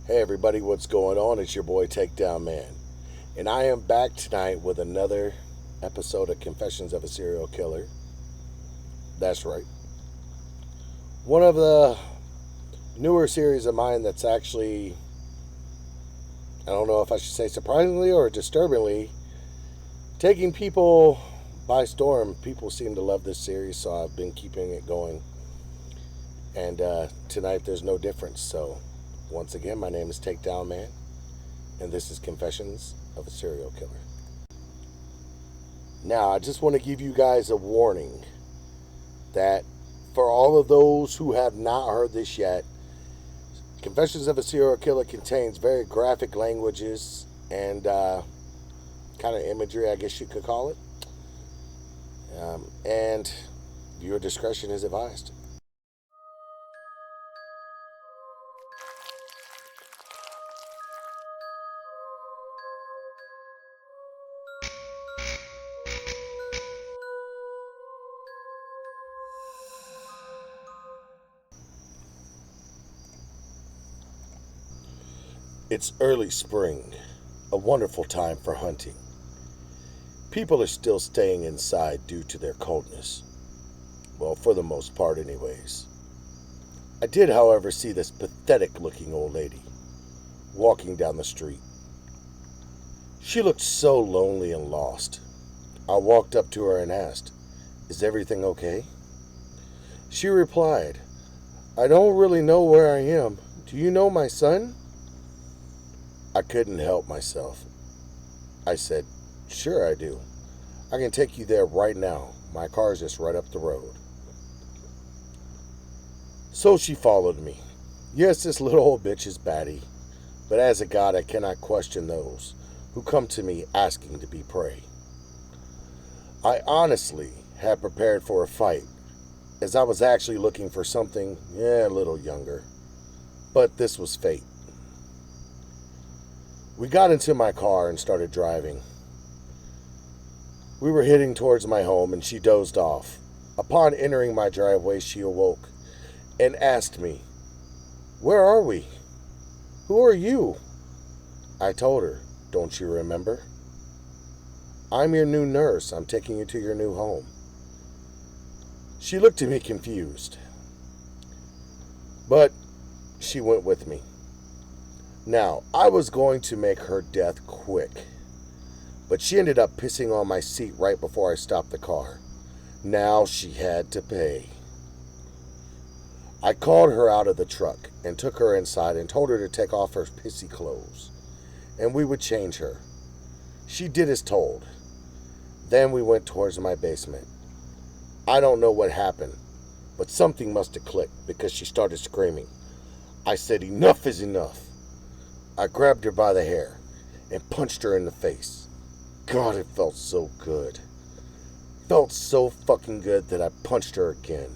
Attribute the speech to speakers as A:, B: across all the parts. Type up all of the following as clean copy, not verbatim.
A: Hey everybody, what's going on? It's your boy Takedownman. And I am back tonight with another episode of Confessions of a Serial Killer. That's right. One of the newer series of mine that's actually, I don't know if I should say surprisingly or disturbingly, taking people by storm. People seem to love this series, so I've been keeping it going. And tonight there's no difference, so once again, my name is Takedownman, and this is Confessions of a Serial Killer. Now, I just want to give you guys a warning that for all of those who have not heard this yet, Confessions of a Serial Killer contains very graphic languages and kind of imagery, I guess you could call it. And your discretion is advised. It's early spring, a wonderful time for hunting. People are still staying inside due to their coldness. Well, for the most part anyways. I did, however, see this pathetic-looking old lady walking down the street. She looked so lonely and lost. I walked up to her and asked, "Is everything okay?" She replied, "I don't really know where I am. Do you know my son?" I couldn't help myself. I said, "Sure I do. I can take you there right now. My car's just right up the road." So she followed me. Yes, this little old bitch is batty, but as a god I cannot question those who come to me asking to be prey. I honestly had prepared for a fight, as I was actually looking for something, a little younger. But this was fate. We got into my car and started driving. We were heading towards my home and she dozed off. Upon entering my driveway, she awoke and asked me, "Where are we? Who are you?" I told her, "Don't you remember? I'm your new nurse. I'm taking you to your new home." She looked at me confused, but she went with me. Now, I was going to make her death quick, but she ended up pissing on my seat right before I stopped the car. Now she had to pay. I called her out of the truck and took her inside and told her to take off her pissy clothes, and we would change her. She did as told. Then we went towards my basement. I don't know what happened, but something must have clicked because she started screaming. I said, "Enough is enough." I grabbed her by the hair and punched her in the face. God, it felt so good. Felt so fucking good that I punched her again.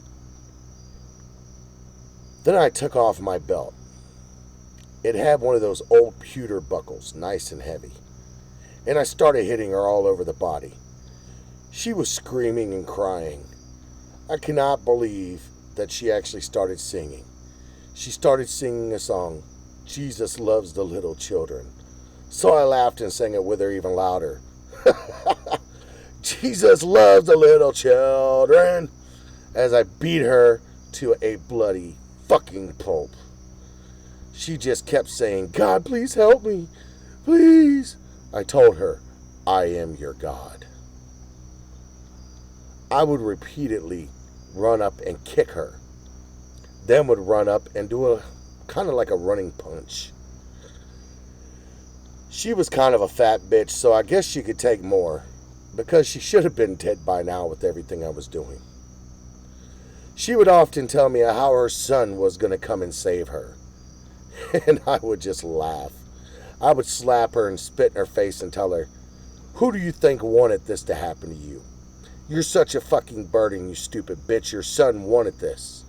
A: Then I took off my belt. It had one of those old pewter buckles, nice and heavy. And I started hitting her all over the body. She was screaming and crying. I cannot believe that she actually started singing. She started singing a song, "Jesus loves the little children." So I laughed and sang it with her even louder. "Jesus loves the little children," as I beat her to a bloody fucking pulp. She just kept saying, "God, please help me, please." I told her, "I am your God." I would repeatedly run up and kick her, then would run up and do a kind of like a running punch. She was kind of a fat bitch, so I guess she could take more, because she should have been dead by now with everything I was doing. She would often tell me how her son was going to come and save her, and I would just laugh. I would slap her and spit in her face and tell her, "Who do you think wanted this to happen to you? You're such a fucking burden, you stupid bitch. Your son wanted this.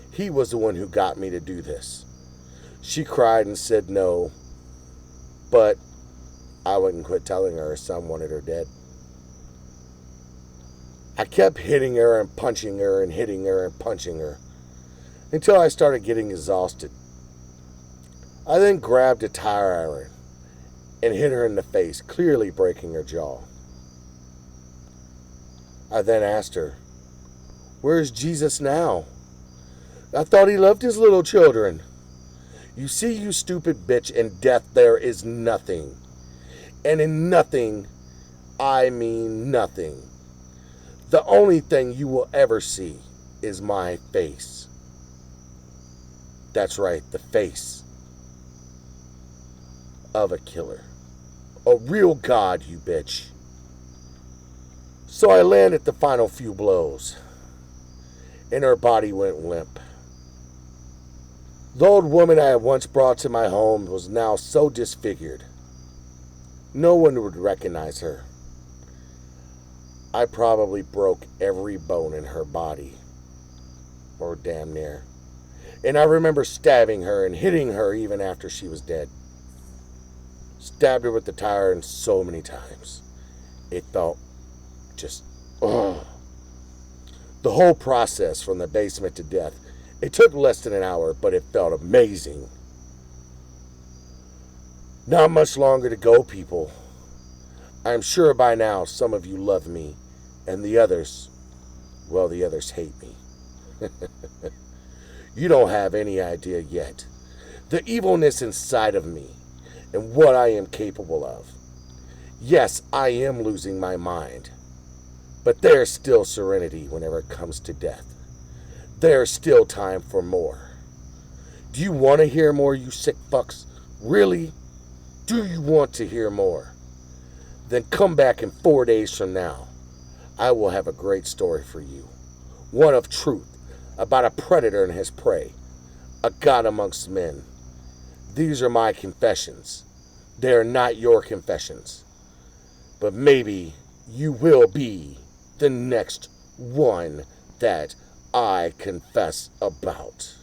A: He was the one who got me to do this." She cried and said no, but I wouldn't quit telling her son wanted her dead. I kept hitting her and punching her and hitting her and punching her until I started getting exhausted. I then grabbed a tire iron and hit her in the face, clearly breaking her jaw. I then asked her, "Where's Jesus now? I thought he loved his little children." "You see, you stupid bitch, in death there is nothing. And in nothing, I mean nothing. The only thing you will ever see is my face." That's right, the face of a killer. A real god, you bitch. So I landed the final few blows, and her body went limp. The old woman I had once brought to my home was now so disfigured, no one would recognize her. I probably broke every bone in her body, or damn near. And I remember stabbing her and hitting her even after she was dead. Stabbed her with the tire iron so many times. It felt just, ugh. The whole process from the basement to death, it took less than an hour, but it felt amazing. Not much longer to go, people. I'm sure by now some of you love me, and the others, well, the others hate me. You don't have any idea yet. The evilness inside of me, and what I am capable of. Yes, I am losing my mind, but there's still serenity whenever it comes to death. There's still time for more. Do you want to hear more, you sick fucks? Really? Do you want to hear more? Then come back in 4 days from now. I will have a great story for you. One of truth, about a predator and his prey, a god amongst men. These are my confessions. They are not your confessions. But maybe you will be the next one that I confess about.